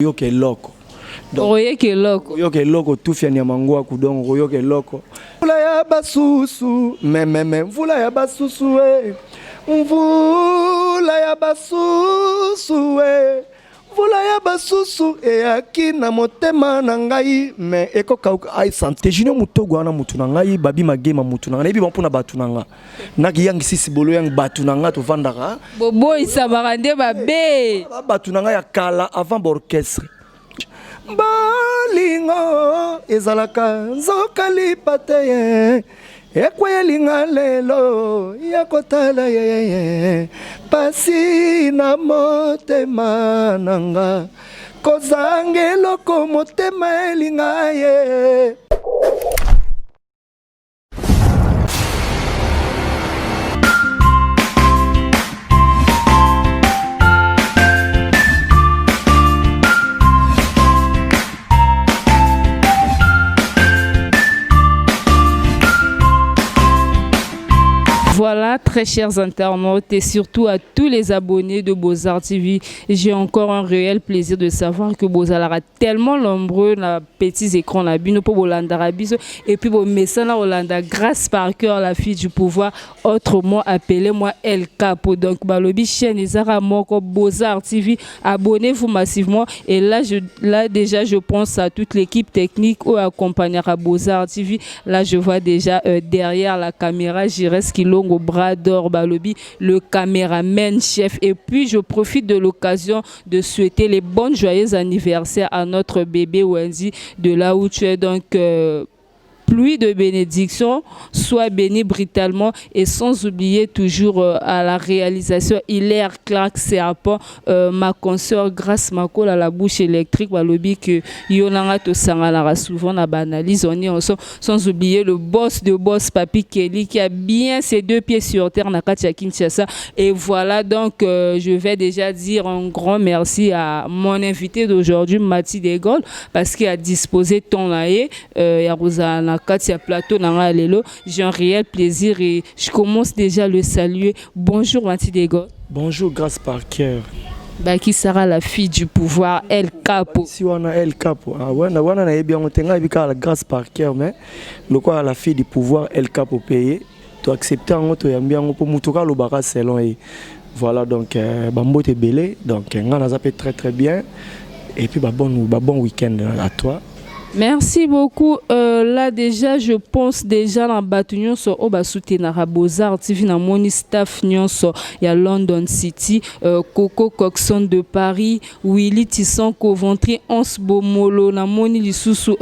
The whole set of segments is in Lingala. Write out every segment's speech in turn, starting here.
Yoke loko. Oyoke loko. Oyoke loko tufia nyamangwa kudongo oyoke loko. Mvula ya basusu, mvula ya basusu we. Mvula ya basusu we. Mvula ya basusu e akina motema na ngai me ekokauka ai santé junior mutogo wana mutu na ngai babi magema mutu na ngai ebi mpona batu na nga naki yang sisi bolo yang batu na nga to vandaka bobo isabaka nde babe batu na ngai ya kala avant orchestre balingo ezalaka nzoka lipate ye ekwelinga lelo yakotala ye pasi na motema nanga kozangeloko motema elinga ye. Voilà, très chers internautes et surtout à tous les abonnés de Beaux-Arts TV, j'ai encore un réel plaisir de savoir que Beaux-Arts a tellement nombreux na petits écrans la bino pour Bolanda et puis bon messana Olanda grâce par cœur la fille du pouvoir autrement appelez-moi El Capo donc balobi chaîne Zara moko Beaux-Arts TV abonnez-vous massivement et là déjà je pense à toute l'équipe technique ou accompagnera Beaux-Arts TV là je vois déjà derrière la caméra Jires Kilo au bras d'or balobi le caméraman chef et puis je profite de l'occasion de souhaiter les bonnes joyeux anniversaires à notre bébé Wendy de là où tu es donc pluie de bénédiction, sois béni brutalement et sans oublier toujours à la réalisation Hilaire Clark Serpent, ma consoeur Grâce Makol à la bouche électrique, balobi que Yolanga to sangalara souvent la banalise, on est ensemble, sans oublier le boss de boss Papi Kelly qui a bien ses deux pieds sur terre, Nakatia Kinshasa. Et voilà donc je vais déjà dire un grand merci à mon invité d'aujourd'hui, Mathilde Egol, parce qu'il a disposé ton laïe, Yarosana Katia Plateau Nanga Lelo. J'ai un réel plaisir et je commence déjà à le saluer. Bonjour Mathilde Egol. Bonjour Grâce par cœur. Bah, qui sera la fille du pouvoir El Capo. Si on a El Capo, on a bien la Grâce par cœur, mais le quoi la fille du pouvoir El Capo payé, tu acceptes en autre et bien pour mutuka le barra selon et voilà donc bambo te belé donc on a zappé très très bien et puis bon week-end à toi. Merci beaucoup. Là déjà, je pense déjà dans Batunion sur Obasoutenara Beaux-Arts TV na moni staff nyonso ya London City, Coco Coxon de Paris, Willy Tisson Coventry, Ons Bomolo na moni lisusu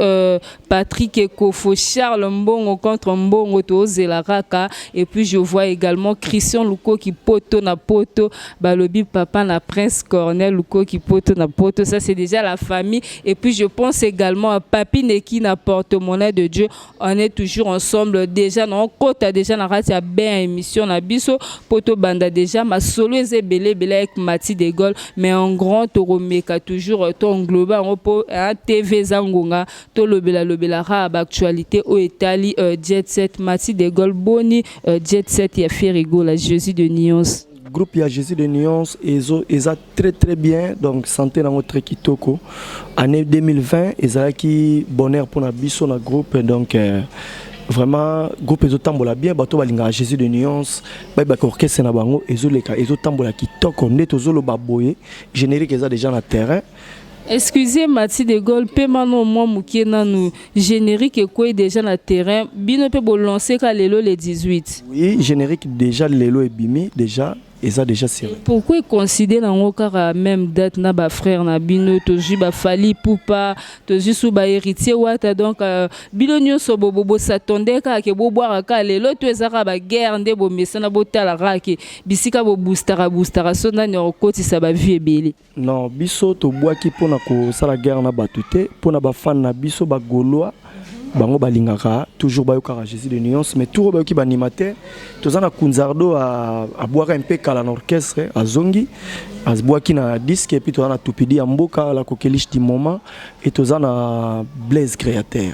Patrick Ekofo, Charles Mbongo contre Mbongo Tozela Raka et puis je vois également Christian Luko qui poto na poto, balobi papa na Prince Cornel Luko qui poto na poto, ça c'est déjà la famille et puis je pense également à Papi Neki na porte-monnaie de Dieu, on est toujours ensemble déjà non côté déjà na ratia bien émission na biso poto banda déjà ma solo eze belé avec Mathilde Egol mais en grand toromeka toujours ton global po TV Zangonga to lobela ra actualité au Italie Jet Set Mathilde Egol boni Jet Set ya Ferigo la Jésus de Nyons groupe ya Jésus de Nyons ils a très très bien donc santé dans notre kitoko année 2020 ils a qui bonheur pour na biso na groupe donc vraiment groupe ezo tambola bien bato balinga Jésus de Nyons ba orchestre na bango ezo tambola kitoko neto zolo baboye générique eza déjà na terrain. Excusez Mathilde Egol, pe mano moi mukie nanu générique quoi déjà na terrain, bino pe bo lancer ka lelo le 18. Oui, générique déjà lelo et bimi déjà et ça déjà c'est. Pourquoi considérer dans kara même date na ba frère na bino toji ba fali poupa toji sou ba héritier wata donc bino nyonso bobo s'attendait ka ke bo boire ka lelo to ezaka ba guerre nde bo mesana bo tala raki bisika bo boostara sona ni okoti sa ba vie ebele. Non, biso to bois ki pona ko sala guerre na batute pona ba fan na biso ba goloa bango balingaka toujours bayokaka Jésus de Nyons mais tout bayoki ba animateur tozana kunzardo à boire un peu kala na orchestre à zongi à boaki na disque et puis tozana tupidi mboka la coqueliche du moment et tozana Blaise créateur.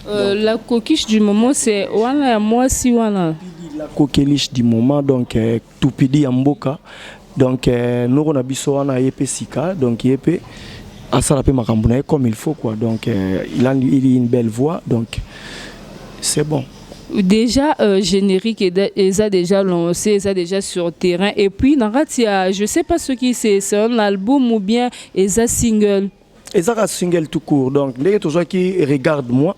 La coqueliche du moment c'est wana moi si wana la coqueliche du moment donc tupidi mboka donc nous on a biso wana yep sika donc yep asala pe makambo na ye comme il faut quoi. Donc il a une belle voix, donc c'est bon. Déjà générique ils a déjà lancé, ils a déjà sur terrain et puis je sais pas ce qui c'est un album ou bien ils a single. Ils a un single tout court, donc dès que tu vois qui regarde moi,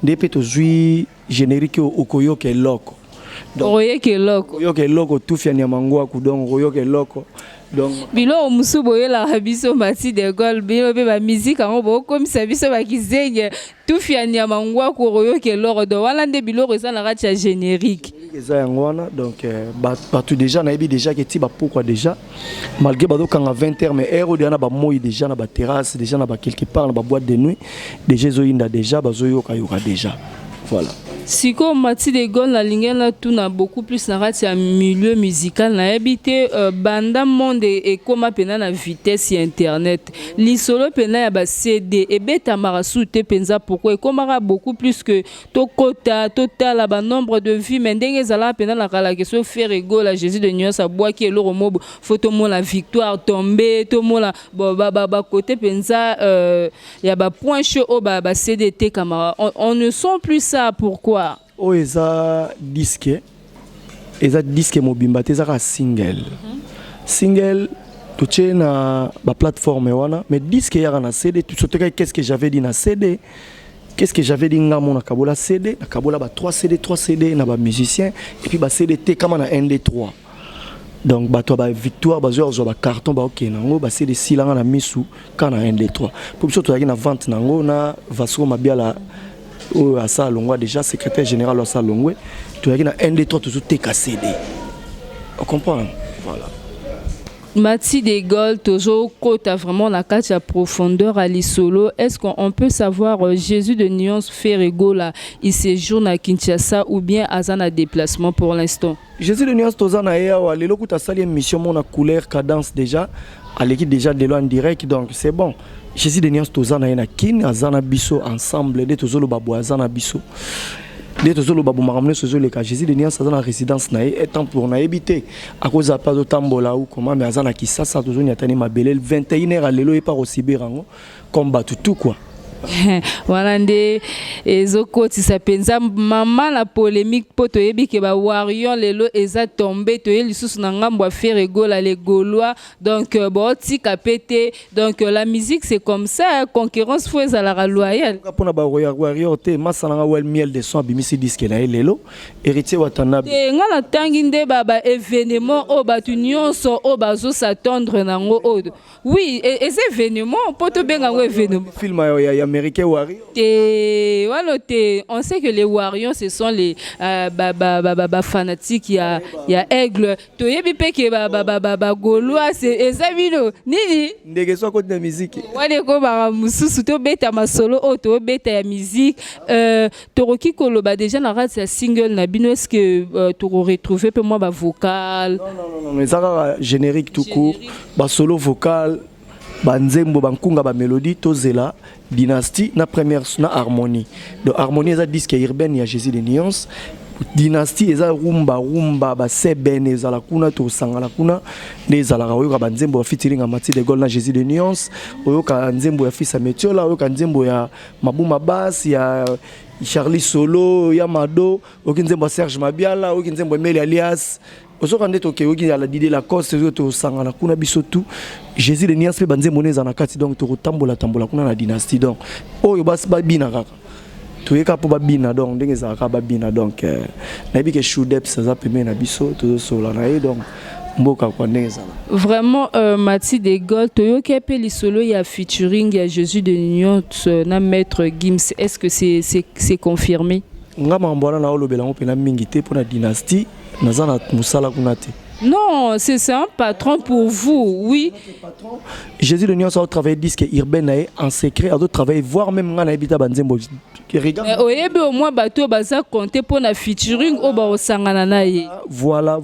dès que tu joues générique au koyo ke loko. Royo ke loko. Royo ke loko tout fiani mangwa ku donc royo ke loko. Donc bilo musubo la biso Mati de Gaulle bilo be ba musique en bo comme ça biso ba kizenye tout fiani mangwa ku royo ke loko do wala nde bilo reza na ratia générique. Eza yangwana donc tout déjà na yebi déjà que ti ba pourquoi déjà malgré ba do kanga 20h mais héros de na ba moyi déjà na ba terrasse déjà na ba quelque part na ba boîte de nuit déjà zoinda déjà ba zoyoka yoka déjà. Voilà. Siko Mati de Gaulle la lingena tout na beaucoup plus na ratia milieu musical na habité banda monde et comme pena na vitesse internet li solo pena ya ba CD et beta marasu te penza pourquoi comme beaucoup plus que to kota total ba nombre de vues mais ndenge zala pena la kala que so faire ego la Jésus de Nios a bois qui lo mob photo mo la victoire tombée to mo la ba côté penza ya ba point chaud au ba CDT camara on ne sent plus ça pourquoi. Oh eza disque mobimba te eza single single tu tiens na ba plateforme wana mais disque ya na CD tu sautais qu'est-ce que j'avais dit na CD qu'est-ce que j'avais dit ngamo na kabola CD na kabola ba 3 CD na ba musicien et puis ba CD te kama na 1 2 3 donc ba to ba victoire ba zo ba carton ba OK nango ba CD silanga na misu kana 1 2 3 pour biso to na vente nango na Vasco Mabiala à ça longwa déjà secrétaire général à ça longwe tu as na un des trois toujours TKCD on comprend voilà. Mati de Gaulle toujours côté vraiment la carte à profondeur à l'isolo est-ce qu'on peut savoir Jésus de Nyons Ferrego là il séjourne à Kinshasa ou bien à un déplacement pour l'instant. Jésus de Nyons tozana ya wa lelo kuta sali émission mon couleur cadence déjà à l'équipe déjà de loin direct donc c'est bon. Jésus de Nyons tozana na kin azana biso ensemble de tozolo babo azana biso de tozolo babo maramne sozo le ka Jésus de Nyons azana résidence na étant pour na habiter à cause de pas de tambola ou comment mais azana ki ça tozo nyatani mabelel 21h à lelo et pas aussi birango combat tout quoi. Voilà nde ezokoti sa penza mama la polémique poto yebi ke ba warrior lelo eza tombé to ye lisusu na ngambo faire egola les Gaulois donc bon tika pété donc la musique c'est comme ça concurrence faut ezala loyal kapona ba warrior te masalanga wel miel de son bimisi disque na lelo héritier watana te ngala tangi nde baba événement o batu nyonso o bazo s'attendre nango o oui et événement poto benga ngo événement film ya américain warrior. On sait que les warriors ce sont les fanatiques il y a aigle to yebi pe ke Gaulois c'est ezabino nini ndege so côté de musique wale ko ba mususu to beta masolo o to beta ya musique toroki koloba déjà na radio single na bino est-ce que tu retrouver peu moi ba vocal non mais ça générique tout court ba solo vocal banzembo bankunga ba mélodie tozela dynastie na première na harmonie donc harmonie eza disque urbaine ya Jésus de Nyons dynastie eza rumba ba sebene ezala kuna to sangala kuna nezala oyoka banzembo ya featuring Mati de Gaulle na Jésus de Nyons oyoka nzembo ya Fils Metiola oyoka nzembo ya Mabuma Bass ya Charlie Solo ya Mado oyoka nzembo ya Serge Mabiala oyoka nzembo ya Meli Alias osoka ndeto ke oyoka la Didé Lacoste to sangala kuna biso tout Jésus de Nyons pe banzembo neza na kati donc to tambola kuna na dynastie donc oyo bas ba bina kaka toyeka po babina donc ndenge ezalaka babina donc nayebi ke shudeps aza pembe na biso tozosola na ye donc mboka kwa ndenge ezala vraiment Mati de Gaulle toyoki mpe lisolo ya featuring ya Jésus de Nyons na maître Gims est-ce que c'est confirmé nga mambo wana na olobela ngo pena mingi te mpona dynastie naza na mosala kuna te. Non, c'est un patron pour vous, oui. Jésus de Nyons a travaillé disque urbain en secret, a d'autres travailler voir même ngana ebita banzembo. Oyebe au moins bateau baza compter pour na featuring au ba osangana na ye. Voilà.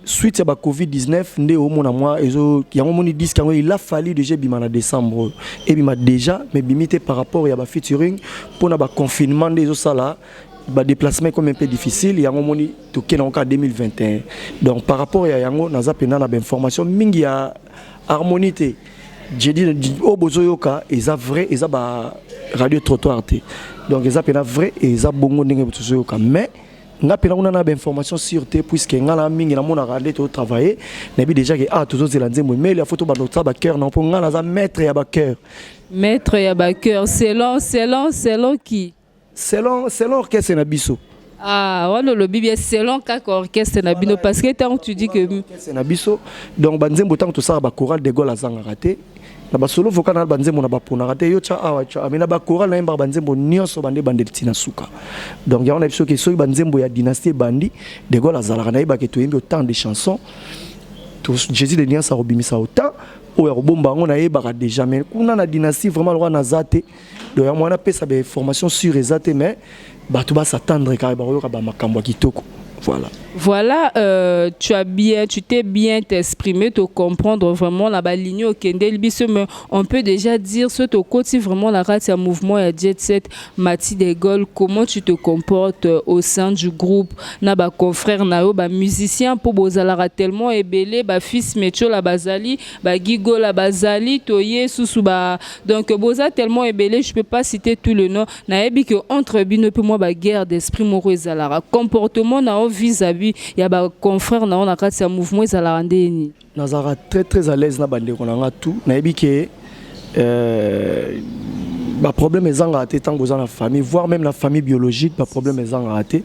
Suite à Covid-19, ndé au mona moi ezo yango moni disque yango il a fallu déjà bima na décembre et bima déjà mais bimité par rapport à ba featuring pour na ba confinement des sala ba déplacement comme un peu difficile yango moni to ken en 2021 donc par rapport à yango naza pena na ba information mingi ya harmonité j'ai dit au bozoyoka eza vrai eza ba radio trottoir te donc eza pena vrai eza bongo ndenge bozoyoka mais nga pena kuna na ba information sur te puisque nga na mingi na mona radio to travailler na bi déjà que toujours zelanze mo mais la photo ba notre ba cœur non pour nga na za maître ya ba cœur selon qui selon orchestre na biso. Ah, ouais, le bien selon quel orchestre na bino parce que tant tu dis que c'est na biso donc banzembo tant tout ça ba choral de Gaulle azanga raté na ba solo vocal na banzembo na ba pona raté yo cha awa cha amina ba choral na imba banzembo nyonso bande tina suka donc ya on a biso que soki banzembo ya dynastie bandi de Gaulle azala na iba ke to yimbi autant de chansons tout Jésus de Nias a robimisa autant o ya robomba ngo na iba déjà mais kuna na dynastie vraiment le roi nazate donc ya mwana pesa ba information sur ezate mais ba tout ba s'attendre car ba yo ka ba makambo kitoko. Voilà, tu t'es bien exprimé, te comprendre vraiment la ligne au Kendel Bisso, mais on peut déjà dire ce au côté vraiment la race à mouvement et jet set Mati de Gaulle, comment tu te comportes au sein du groupe, na ba confrère nao ba musicien pour bozalara tellement ébélé ba fils Mecho la bazali, ba Gigo la bazali, Toye Sousou ba donc boza tellement ébélé, je peux pas citer tout le nom, na ebi que entre bino peu moi ba guerre d'esprit moro zalara comportement nao vis-à-vis il y a ba confrère na on a quatre mouvement ils allaient rendre Nazara très à l'aise na bande on a tout na ebi que ba problème est en raté tant que dans la famille voire même la famille biologique ba problème est en raté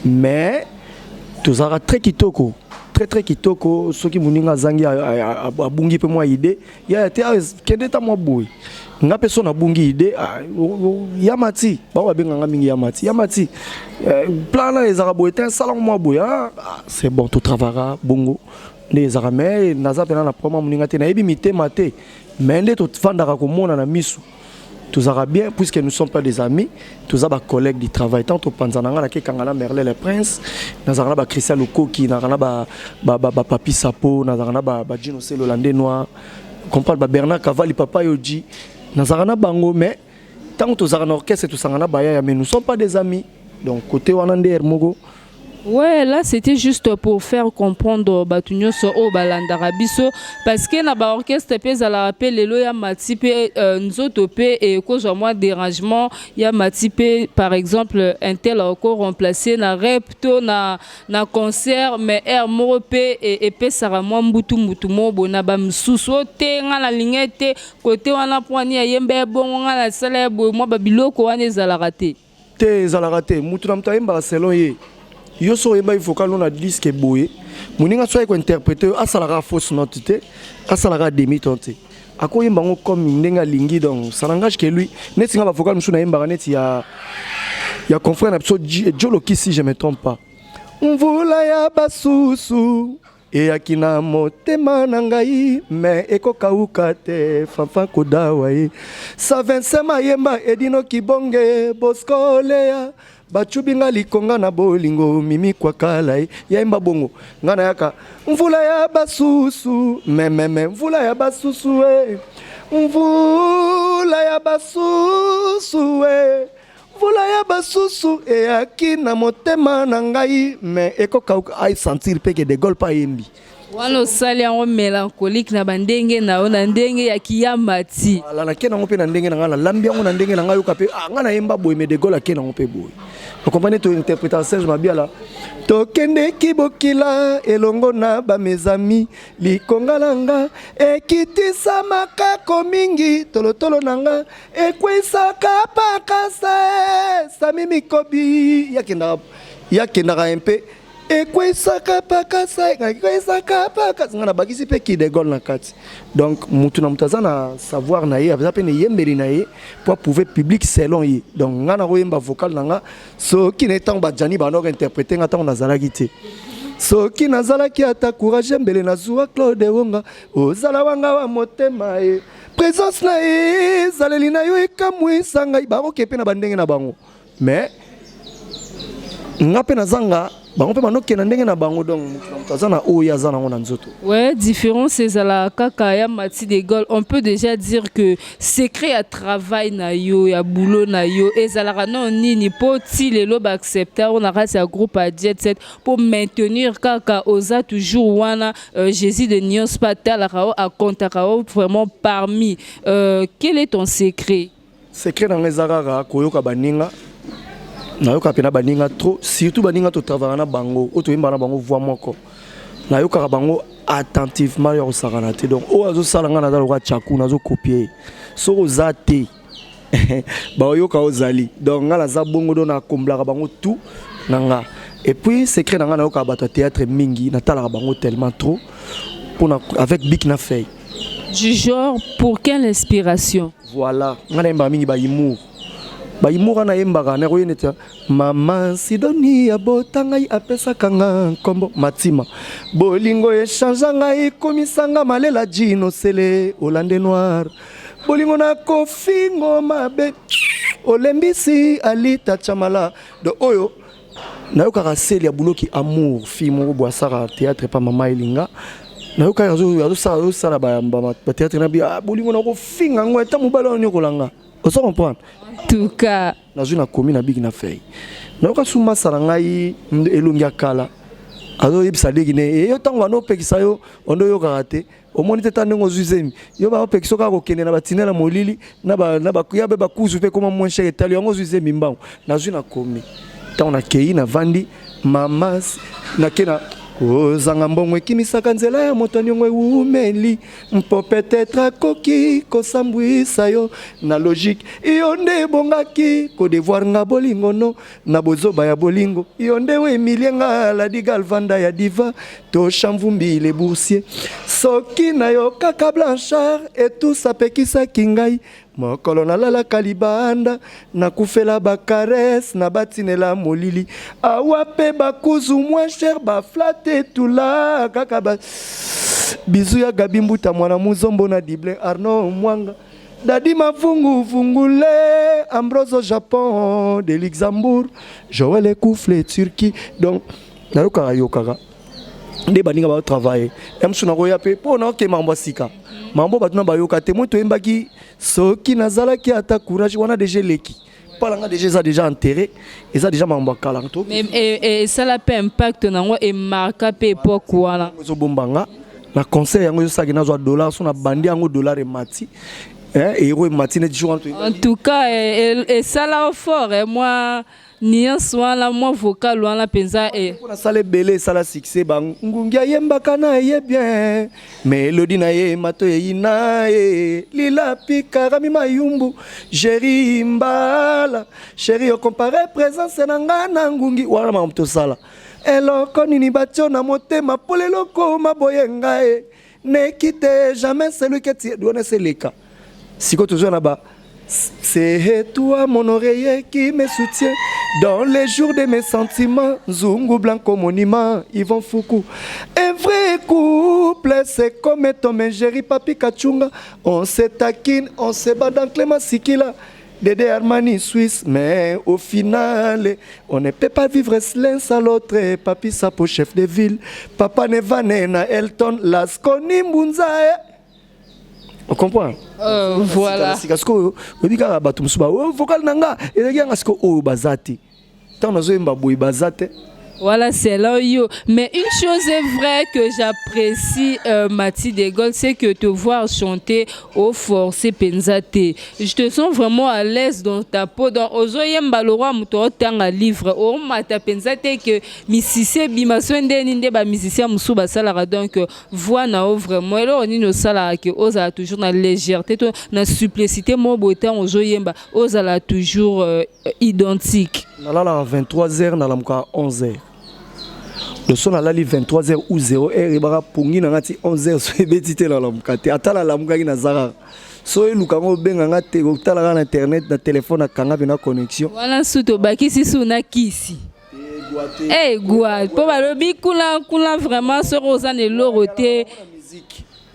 mais tous ara très kitoko très kitoko ceux qui muninga zangi a bungi pe moi idée ya te kende ta moi boy nga personne a bungi idée yamati ba wa benga nga mingi yamati plan là les arabes étaient salon moi boy c'est bon tout travaillera bongo les arabes naza pena na promo muninga te na ebi mité maté mais ndé tout vandara ko mona na misu tous arabes bien puisque nous ne sommes pas des amis tous arabes collègues du travail tant au panzananga na ke kangana Merlin le prince nazana ba Christian Lokoki nazana ba papi sapo nazana ba Gino Selo landais noir comprendre ba Bernard Cavalli papa yoji nazana bango mais tant tous arabes orchestre tous sangana ba ya mais nous ne sommes pas des amis donc côté wanande Hermogo. Ouais, là c'était juste pour faire comprendre Batunyo so o balandara biso parce que na ba orchestre pe za la rappel lelo ya matipe nzoto pe et cause moi dérangement ya matipe par exemple un tel encore remplacé na repto na concert mais air moro pe et pe sara moi mbutu mo bona ba msuso te nga la lingete côté wana poani ya yembe bon nga la sala bo moi ba biloko wana za la raté te za la raté mutu na mtaimba selon ye yo so yeba il faut que l'on a disque boye muninga so ko interpréter asalara fausse note te asalara demi tonte akoye mbango comme ndenga lingi donc ça n'engage que lui netinga ba vocal musuna yemba neti ya confrère na so Joloki si je me trompe pas mvula ya basusu e akina motema na ngai me ekokauka te fanfa kodawa ye sa 25 mayemba edino kibonge boskolea bachubinga likonga na bolingo mimi kwa kala yaimba bongo ngana yaka mvula ya basusu mvula ya basusu mvula ya basusu mvula ya basusu e akina motema na ngai me ekokauka ai sentir peke de Gaulle pa yembi wano sali yango mélancolique na bandenge na ona ndenge ya kiyamati ala na kena ngope na ndenge na ngala lambi yango na ndenge na ngayo kape ngana yemba boy me de Gaulle kena ngope boy vous comprenez to interprétation je m'abia là to kende kibokila elongo na ba mes amis likongalanga ekitisa makako mingi tolotolo nanga ekwesaka pakasa samimi kobi yakenda un peu ekwesaka pakasa ngana bakisi pe ki de Gaulle na kati donc mutu na mutazana savoir na ye avza pe ne yembeli na ye pour prouver public selon ye donc ngana ko yemba vocal nanga so ki ne tang ba jani ba no interpréter ngata on azala kité so ki nazala ki ata courage mbele na zuwa Claude Wonga ozala wanga wa motema e présence na ye zaleli na yo ekamwisa ngai ba ko kepe na bandenge na bango mais nga pe nazanga bango pe manokena ndenge na bango donc tazana oyo azana ngona nzoto. Ouais, différence ezala kaka ya Mati de Gaulle. On peut déjà dire que secret à travail na yo ya boulot na yo ezala non nini po ti lelo ba accepter on a raté un groupe à jet set pour maintenir kaka oza toujours wana Jésus de Nyos Patel à Kontakao vraiment parmi quel est ton secret? Secret na ngezara koyoka baninga nayoka pena baninga trop surtout baninga to travailler na bango o to yimba na bango voix moko nayoka bango attentivement yo sakana te donc o azo sala nga na dalo ka chaku nazo copier so ozate ba yoka ozali donc nga la za bongo do na kombla bango tout nanga et puis secret nga nayoka bato théâtre mingi na tala bango tellement trop pour avec Big na feuille du genre pour quelle inspiration? Voilà nga na yimba mingi ba humour bayimura na yembaka na koyeneta mama Sidoni ya botangai apesa kanga kombo matima bolingo échange ngai komisanga malela jino sele Hollande noir bolingo na kofingo mabe olembisi alita chamala de oyo nayoka seli ya buloki amour film boisara théâtre pa mama elinga nayoka yazo sala ba théâtre na bi bolingo na kofinga ngo eta mobalo ni kolanga oso comprendre. En tout cas, nazo na komi na Big na feuille. Na yoka suma sarangai elongia kala. Azo yebisa legine e yo tango no pekisa yo ondo yo karate. Omoni teta ndenge zuzemi. Yo ba pekiso ka ko kende na batinela molili na ba kuya be ba kuzu pe koma moins cher etali yango zuzemi mbango. Nazo na komi. Tango na kei na vandi mamas na kena ozanga mbongo ekimisaka nzela ya moto nyongo eumeli mpo peut-être akoki kosambwisa yo na logique iyo nde ebongaki kodevoir nga bolingo no na bozoba ya bolingo iyo nde emilie nga Ladi Galvanda ya diva to Chamvumbi le boursier soki na yo kaka Blanchard etusa pekisaki ngai mokolo nalalaka libanda nakufela bakares na batinela molili awa pe bakuzu moins cher baflate tula kaka ba bizu ya Gabi Mbuta mwana muzombo na Dible Arnaud Mwanga Dadi Mavungu Vungule Ambroso Japon de Luxembourg Joël Koufle Turquie donc nayoka yokaka nde baninga ba travailler emsuna koya pe po na ke mambo sika mambo batuna bayoka te moto embaki soki nazalaki ata courage wana déjà leki palanga déjà enterré et ça déjà mambo kalanto et ça la peu impact nango et marka pe époque wana zo bombanga na conseil yango yo saki nazo dollar so na bandi yango dollar et mati et héros mati ne jour en tout cas et ça là fort et moi Nyos wana moi vocal wana penza et pour la salle belé ça la succès bang ngungia yembaka na ye bien mélodie na ye mato ye na ye lila pikara mi mayumbu Jerry Mbala chéri o comparé présence na ngana ngungi wana mamto sala eloko nini batio na motema poleloko maboyenga e ne quitte jamais celui que tu dois se leka siko toujours na ba. C'est toi mon oreiller qui me soutient dans les jours de mes sentiments. Zungu Blanco monument, Yvon Foucault. Un vrai couple, c'est comme Tom et Jerry Papi Kachunga. On se taquine, on se bat dans Clément Sikila. Dédé Armani Suisse, mais au final, on ne peut pas vivre l'un sans l'autre. Papi Sapo, chef de ville. Papa Nevanena, Elton, Lasconi Mbunzae. On comprend? Voilà. C'est parce que on dit que batum suba vocal nanga et les gars parce que oh bazati. Tant nous avons baboui bazate. Voilà, c'est là yo. Mais une chose est vraie que j'apprécie Mati de Gaulle, c'est que te voir chanter au forcé penzate. Je te sens vraiment à l'aise dans ta peau. Dans Ozoyem Balora Mouto Tanga livre. Oh mata penzate que misicé bimaswende ninde ba musicien musuba salara donc voix na vraiment. Et là on dit nos salara que osa toujours na légèreté, na simplicité mo beauté Ozoyemba osa toujours identique. Nalala 23h na lamka 11h. Le son à la 23h ou 0h et bara pungi na ngati 11h so ebetite la lamka te atala lamka na zara. So elukango benga ngate otala na internet na téléphone na kanga bena connexion. Voilà suto bakisi suna kisi. Eh gwa po balobi kula vraiment so rosa ne loroté.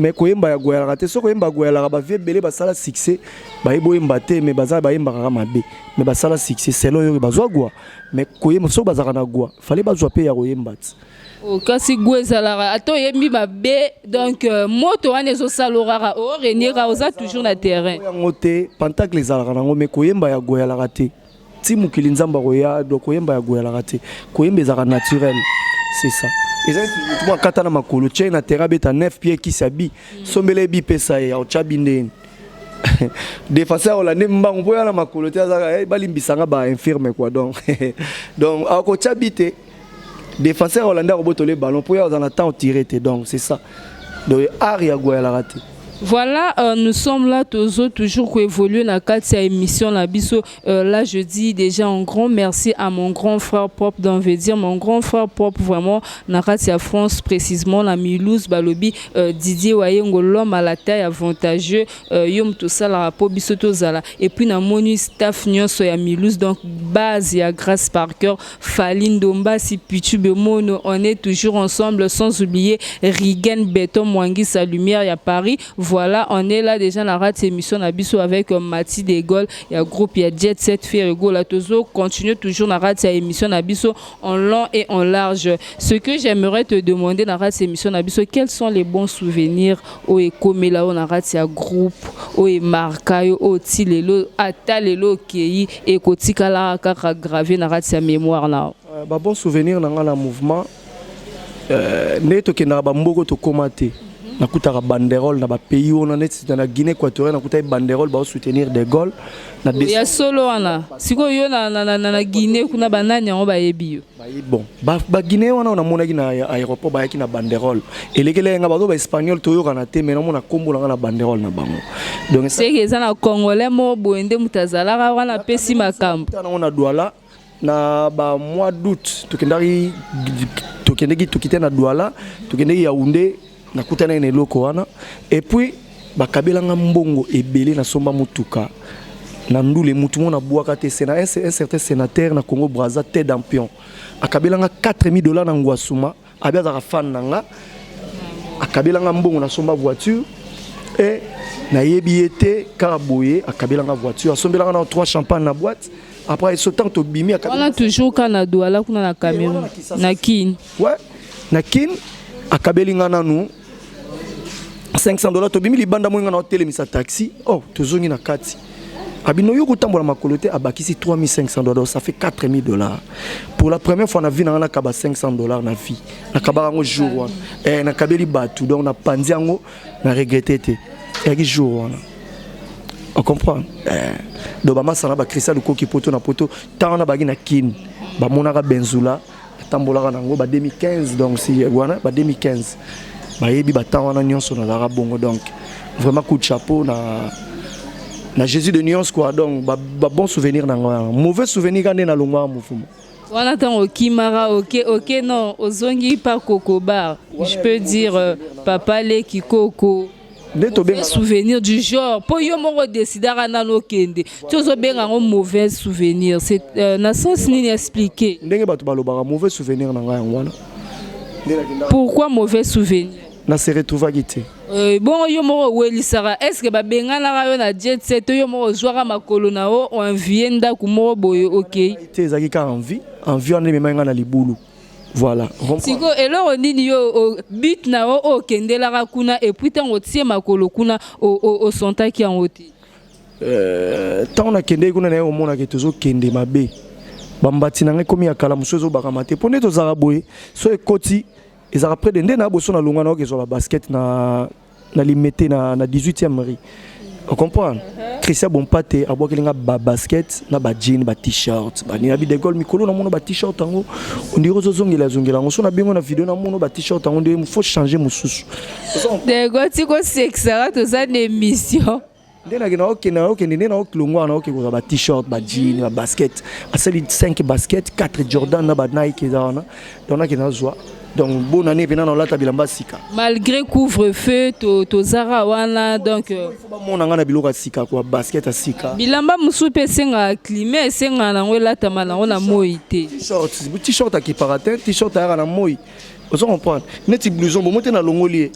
mais koyemba ya goyalaka te so koyemba goyalaka bavie ebele basala succès bayeboyemba te mais bazala bayembaka mabe mais basala succès selo oyo bazwa gwa mais koyemba so bazalaka na gwa fallait bazwa pe ya koyemba ti kasi gwezalaka ato yembi mabe donc moto wana ezosaloraka orenira oza toujours na terrain yango te pentacle ezalaka nango mais koyemba ya goyalaka te ti mokili nzambe akoya do koyemba ya goyalaka te koyemba ezalaka naturel c'est ça tout le kata na makolo tche na terrain beta 9 pieds qui sabi sombele bi pesa ya ochabi ndeni défenseur hollandais mbango boya na makolo te azaka balimbisanga ba infirme quoi donc donc ako chabite défenseur hollandais roboto le ballon pour y avoir dans la temps tiré donc c'est ça donc aria goyala raté. Voilà, nous sommes là toujours évoluer dans cette émission la biso. Là, je dis déjà un grand merci à mon grand frère propre, d'en veut dire mon grand frère propre vraiment. Nakatia France précisément la Milouz Balobi Didier Wayengo l'homme à la taille avantageuse. Yom tout ça la po biso tozala. Et puis na monu staff nyonso ya Milouz donc base ya Grâce Parker, Faline Domba si Pichu Bemono. On est toujours ensemble sans oublier Rigen Beton Mwangi sa lumière ya Paris. Voilà, on est là déjà dans la émission Nabiso avec Mati de Gaulle, il y a groupe, il y a Jet Set Ferrego, la Tozo continue toujours dans la émission Nabiso en long et en large. Ce que j'aimerais te demander dans la émission Nabiso, quels sont les bons souvenirs au Ekomela au Naratia groupe, au Marka, au Tilelo, Atalelo Kei et Kotikala Kaka gravé dans la mémoire là. Bon souvenir dans le mouvement, neto kenaba mboko to komate. Nakutaka banderole na ba pays on en est dans la Guinée équatoriale nakutaka banderole ba soutenir des Gaules na des ya solo wana siko yo na Guinée kuna banani yango ba yebi yo bon ba Guinée wana on mona ki na aéroport ba yaki na banderole elekele nga ba do ba espagnol to yo kana te mais na mona kombo na banderole na bango donc c'est que ça na congolais mo boende mutazala wana pesi makambo on a Douala na ba mois d'août tukendaki tukite na Douala tukendaki Yaoundé nakutana ene loko wana et puis bakabela nga mbongo ebele na somba mutuka na ndule mutu mona bwaka te c'est un certain sénateur na Congo Brazza Ted Dampion akabela nga $4000 na ngwasuma abiaza ka fan nanga akabela nga mbongo na somba voiture et na yebiete karaboye akabela nga voiture asombela nga na 3 champagne na boîte après ce temps to bimi akabela on a toujours kana Douala kuna na Cameroun na kin ouais na kin akabeli nga nanu $500 to bimi libanda mo nga na hotel misa taxi oh tozongi na kati abino yo kotambola makolote abakisi $3500 ça fait $4000 pour la première fois na vie na kaba $500 na vie na kaba ngo jour na kabeli batu donc na panzi ngo na regretter te et jour on comprend do ba masana ba Christian Lukoki poto na poto tana bagi na kin ba monaka benzula tambola nango ba 2015 donc si wana ba 2015 bayebi batawana nyonso na la bongo donc vraiment coup de chapeau na Jésus de nuance quoi donc bon souvenir na mauvais souvenir quand na longwa mouvement voilà tant Kimara OK non ozongi pa Kokobar je peux dire papa le Kikoko mauvais souvenir du genre pour yo moko décidera na no kende tozo benga ngo mauvais souvenir c'est na sens ni expliquer ndenge bato balobaka mauvais souvenir na nga wana pourquoi mauvais souvenir na se retrouva gité bon yo moko welisara est-ce que ba benga na yo na Jet Set yo moko zwaka makolo na o envie ndaku moko boyo OK te zaki ka envie on ne menga na libulu voilà siko eloro nini yo but na o kendela kuna et puis tango tie makolo kuna o sontaki en hoti tant na kende kuna na o mona ke tozo kende mabe bambati na ngai komi ya kala musozo bakamate pone to zaraboye so ekoti ezara près de ndena boso na longa na ke zo ba basket na limité na 18e rue on comprend Christian Bompate abokelinga ba basket na ba jean ba t-shirt ba ni abi de gol mikolo na mono ba t-shirt ngo ndiro zongela ngo so na bingo na video na mono ba t-shirt ngo ndiro faut changer mususu de go tiko sexa to za émission ndena ke na OK ndena OK longwa na OK ko ba t-shirt ba jean ba basket asali 5 basket 4 Jordan na ba Nike za na dona ke na zwa donc bonne année venant dans la tabilamba sika malgré couvre-feu to zara wana donc mon ngana biloka sika quoi basket à sika bilamba musupe senga climat senga na ngela tamana ona moite t-shirt à qui paratin t-shirt à na moi on comprend net blouson bon monter na longolier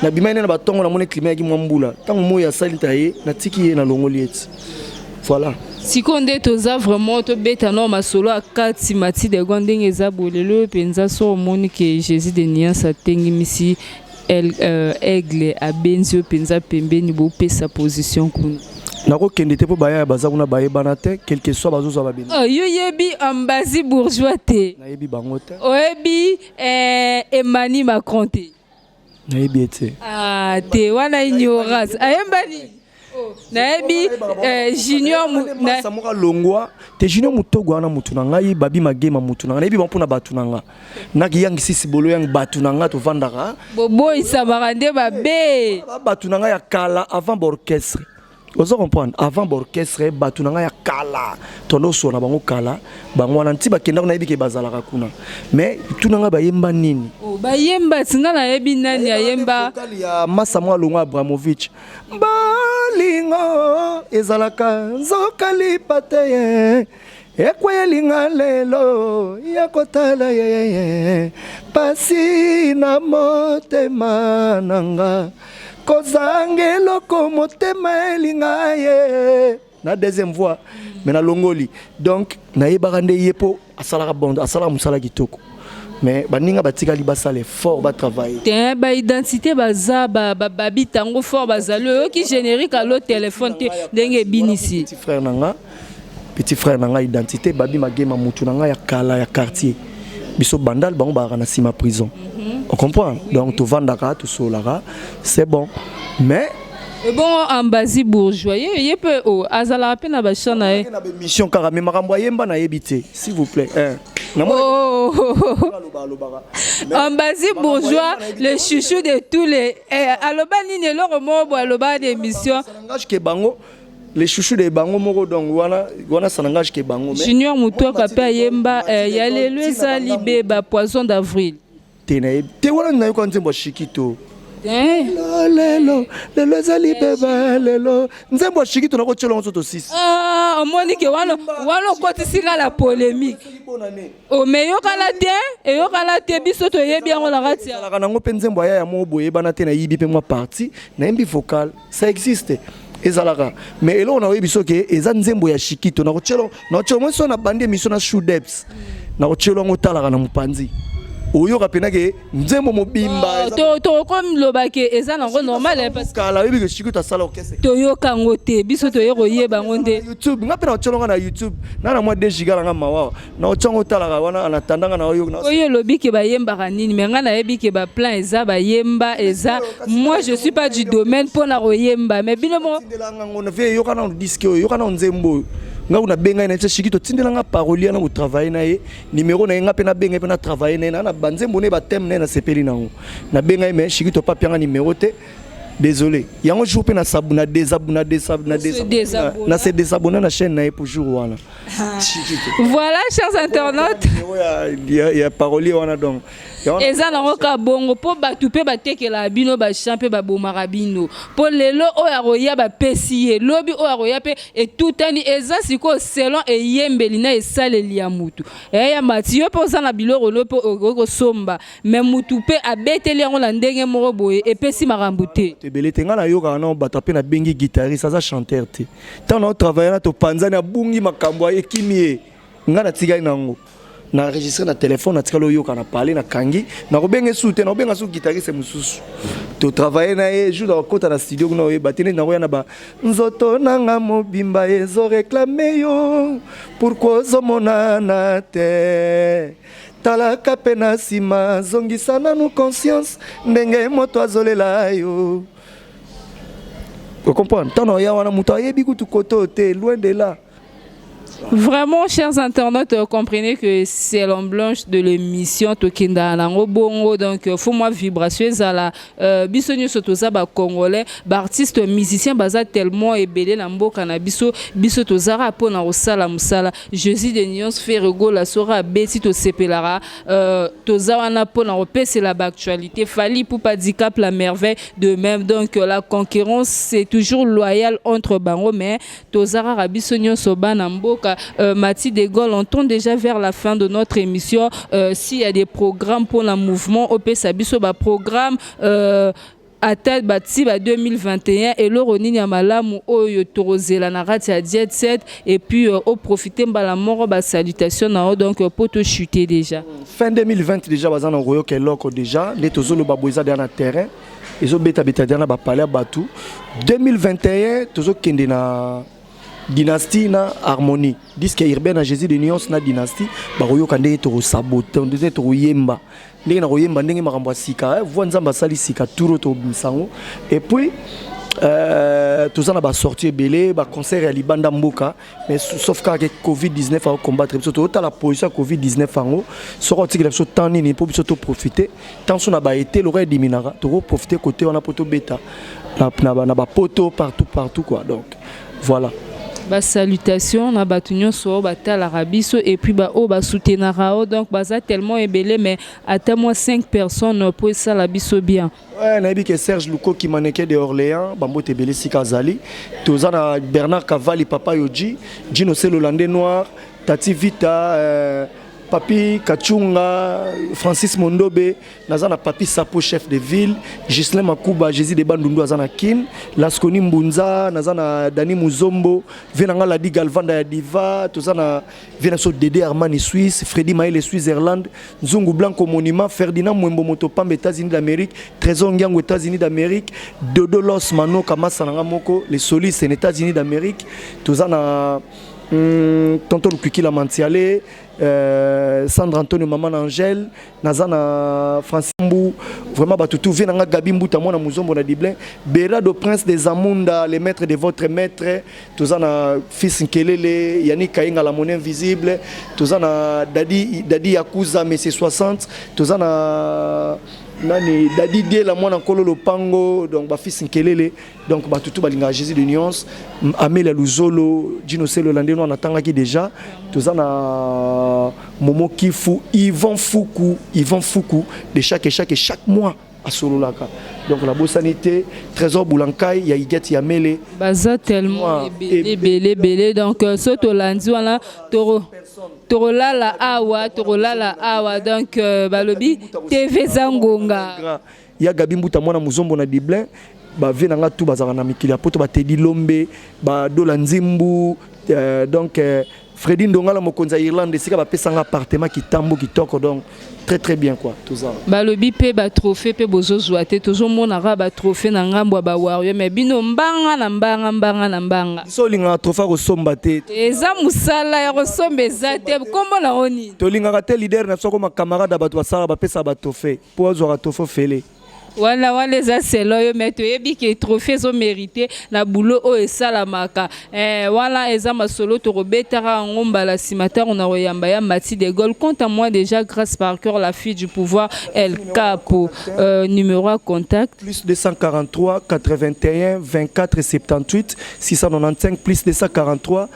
na bima na batongo na mona climat ki mwambula tango moya sali taye na tiki ye na longoli eti voilà. Sikonde toza vraiment to beta no masolo akati mati de gondenge za bolelo penza so moni ke Jésus de Niance atengi misi aigle abenzo penza pembeni bo pesa position kuna nako kende te po baya baza kuna baye banate quelque soit bazozo babeni yo yebi ambazi bourgeois te na yebi bango te oyebi Emmanuel Macron te na yebi ete te wana ignorance ayembani naebi junior na samoka longwa te junior mutogo wana mutu na ngai babi magema mutu na ngai nayebi bampona batu na nga naki yang sisi bolo yang batu na nga to vandaka bobo isabaka nde babe batu na nga ya kala avant l'orchestre. Vous comprenez avant l'orchestre batu na nga ya kala tondo so na bango kala bango wana nti bakenda na yebi ke bazalaka kuna mais tuna nga bayemba nini bayemba singa na yebi nani ayemba ya Masamwa Longo Abramovich balingo ezalaka nzokali pate ekwelinga lelo yakotala ye pasi na motema nanga kozangelo ko motema elinga ye na deuxième voix mais na longoli donc na yebaka nde yepo asalaka bondo asalaka musala kitoko mais baninga batikali basale fort ba travailler te ba identité baza babi tango fort bazalo ki générique à l'autre téléphone te ndenge binisi petit frère nanga identité babi magema mutu nanga ya kala ya quartier biso bandal bango ba na sima prison. On comprend donc tu vandaka tu solara c'est bon mais bon ambazi bourgeois ye peut azala pe na ba chana na mission car mais makambo yemba na yebité s'il vous plaît ambazi bourgeois le chouchou de tous les aloba nini eloko mo aloba d'émission langage ke bango les chouchous de bango moko donc wana sanangage ke bango mais junior mutoka pe yemba ya lelo eza libe ba poisson d'avril te wana na yo kanze mwa shikito lelo ezali beba lelo nzembo ya shikito na kotyela nzoto 6 omoni ke wana okotisinga la polémique me eyokala te biso toyebi yango na kati alaka nango mpe nzembo aya ya mo boyebana te nayibi mpe mwa parti nayembi vocal ça existe ezalaka mais eloko na oyebi soki eza nzembo ya shikito na kotyela mwa so na bandi émission na Shoedeps na kotyela yango otalaka na mopanzi oyo kapena ke nzembo mobimba to comme lobake eza nango normal parce kala yebi ke shikito asala okese to yokango te biso to yeko yeba ngonde YouTube ngape na otcholonga na YouTube na mwa 2 giga nga mawa na otchango talaka wana anatandanga na oyo lobi ke bayemba nini mais nga na yebi ke ba plan eza bayemba eza moi je suis pas du domaine pour na oyemba mais bino mo tindelanga ngona ve yokana disque yokana nzembo nga una benga na shikito tindelanga parolier na ko travailler na ye numéro na nga pe na benga pe na travailler na banzembo ne ba thème na sepeli nango na benga mais shikito pa pianga numéro te désolé yango jour pe na sabuna na se désabonner na chaîne na pour jour wana voilà chers internautes il y a parolier wana donc eza nango ka bongo po batu pe batekela bino ba champion ba bomaka bino po lelo oyo akoya bapesi ye lobi oyo akoya pe etutani eza siko selon eyembeli na esaleli ya mutu ya mati yo pe oza na biloko lo pe okosomba mais mutu pe abeteli yango na ndenge moko boye epesi makambo te ebele te nga na yoka na bato pe na bengi guitariste aza chanteur te tant na travailler na to panzani abungi makambo ya ekimi ye nga na tigai nango na enregistré na téléphone na tikalo yoka na parler na kangi na kobenga soute na kobenga su guitariste mususu to travailler na ye jour na kota na studio kuna oye batene na koya na ba nzoto nanga mobimba ezo réclamer yo pourquoi zomona na te talaka pe na sima zongisa nanu conscience ndenge moto azolela yo. Vous comprenez? Tant on y a un mouton, il y a beaucoup de côtés, loin de là. Vraiment, chers internautes, comprenez que c'est l'homme blanche de l'émission Tokinda Nango Bongo. Donc, faut moi vibration à la bisonio sotoza ba congolais, ba artiste musicien baza tellement ébélé nambo canabiso bisotozara po na osala musala. Jésus de Niance fait rego la sora beti to sepelara toza wana po na opese la actualité fali pour pas handicap la merveille de même. Donc, la concurrence c'est toujours loyal entre bango mais tozara rabisonio soba nambo Mathie de Gaulle, on tourne déjà vers la fin de notre émission. S'il y a des programmes pour le mouvement, OP Sabiso, programme ata bati ba 2021 et loro nini ya malamu oyo torozela na rati ya Jet Set et puis au profiter mbala moro ba salutation na donc pour te chuter déjà fin 2020 déjà bazana royo keloko déjà les tozolo baboza dans le terrain ils ont beta dans ba palais batu 2021 tozo kende na dynastie na harmonie disque urbain na Jésus de nuance na dynastie ba royo kande to saboter on disait to yemba ndenge na royemba ndenge makambo ya sika voix nzamba sali sika turo to bisango et puis tout ça na ba sortie belé ba concert ya libanda mboka mais sauf que Covid-19 a combattre surtout la position Covid-19 ango soko tikela so tant nini pour biso to profiter tant so na ba été l'aurait diminara to profiter côté on a poto beta na ba poto partout quoi donc voilà. Ba salutation na batunyo so bata l'Arabie et puis ba o ba soutenara donc baza tellement ébélé mais à moins 5 personnes pour ça la biso bien. Ouais, nabi que Serge Louko qui manquait de Orléans, bambo tebélé sikazali, tozana Bernard Cavalli papa Yoji, Gino c'est l'Hollandais noir, Tati Vita Papi Kachunga, Francis Mondobe, Nazana Papi Sapo chef de ville, Gislain Makuba, Jésus de Bandundu Azana Kin, Laskoni Mbunza, Nazana Dani Muzombo, Venanga Ladi Galvanda ya Diva, Tozana Venaso Dede Armani Suisse, Freddy Maïle Suisse-Irlande, Nzungu Blanco Monument, Ferdinand Mwembo Motopam États-Unis d'Amérique, Trésor Ngiango États-Unis d'Amérique, Dodo Los Mano Kamasa Moko, les Solis en États-Unis d'Amérique, Tozana Tonton Kukila Mantiale, Sandra Antonio Maman Angèle, Nazana Francis Mbou, vraiment tout venanga Gabi Mbouta mona Muzombo na Diblin, Berado Prince des Amunda, les maîtres de votre maître, Tozana fils Nkelele, Yannick Kainga la monnaie invisible, Tozana Dadi Yakuza Messi 60, Tozana nani Dadi Die la mona Nkolo Lopango, donc ba fils Nkelele, donc ba tout balinga Jésus de nuance, Amel Luzolo, Gino c'est le landais on attend qui déjà, Tozana Momo Kifu, Yvan Foukou de chaque mois à Sololaka. Donc la Bossanité, Trésor Boulankai, il y a Iget Yamele. Baza tellement belé donc soto lundi on Torola la awa donc balobi TV Zangonga. Il y a Gabi Mbouta mwana Muzombo na Diblin. Ba venanga tout bazara na mikili poto ba Tedi Lombe, ba Dolanzimbu donc Freddy Ndongala mokonza Irlande sika ba pesa un appartement qui tambo qui toko donc très bien quoi tout ça. Ba lobi pe ba trophée pe bozo zoate tozo mona ba trophée na ngambo ba warrior mais bino mbanga na mbanga. So linga trophée ko somba te. Eza musala ya ko sombe zate kombo na oni. To linga te leader na soko ma camarade ba to sala ba pesa ba trophée pour zo trophée fele. Wana les aselo mais to yebi que trophées ont mérité na boulot o esalamaka wala eza masolo to robetara ngomba la simata on a royamba ya Mati de Gaulle compte à moi déjà grâce par cœur la fille du pouvoir El Capo numéro à contact plus 243 81 24 78 695 plus 243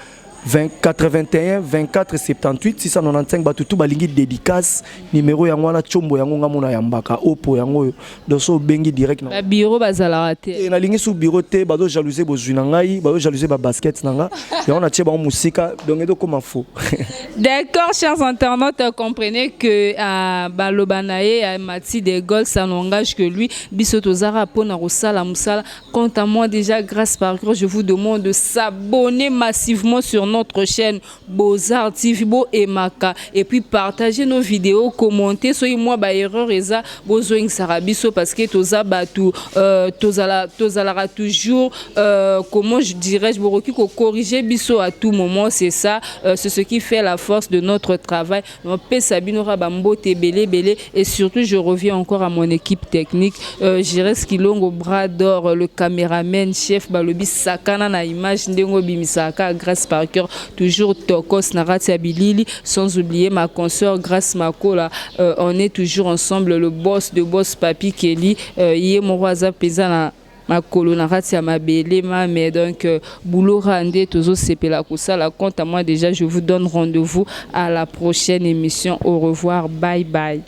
81 24 78 695 batutu balingi dédicace numéro yango na chombo yango ngamona yambaka opo yango doso bengi direct na bureau bazala raté na lingi sous bureau te bazo jalouser bozuna ngai bazo jalouser ba basket nanga yango na tie ba musika donc edo comme faux. D'accord chers internautes comprenez que balobanaye à Mati de Gaulle ça n'engage que lui biso tozara pona rosala musala quant à moi déjà grâce par cœur je vous demande de s'abonner massivement sur notre chaîne Beaux-Arts TV et Maka et puis partager nos vidéos, commenter soyez moi ba erreur eza besoin sarabiso parce que toza batu tozala toujours comment je dirais je veux corriger biso à tout moment c'est ça c'est ce qui fait la force de notre travail donc Sabinora Bambote belé et surtout je reviens encore à mon équipe technique Jires Kilongo bras d'or le caméraman chef balobi sakana na image ndengo bimisaka grâce par cœur toujours Tokos Narati Abilili sans oublier ma consoeur Grâce Makola on est toujours ensemble le boss de boss Papi Kelly yé mon roi pesa ma colonarati à ma belle mais donc boulot randé toujours sepela la compte à moi déjà je vous donne rendez-vous à la prochaine émission au revoir bye bye.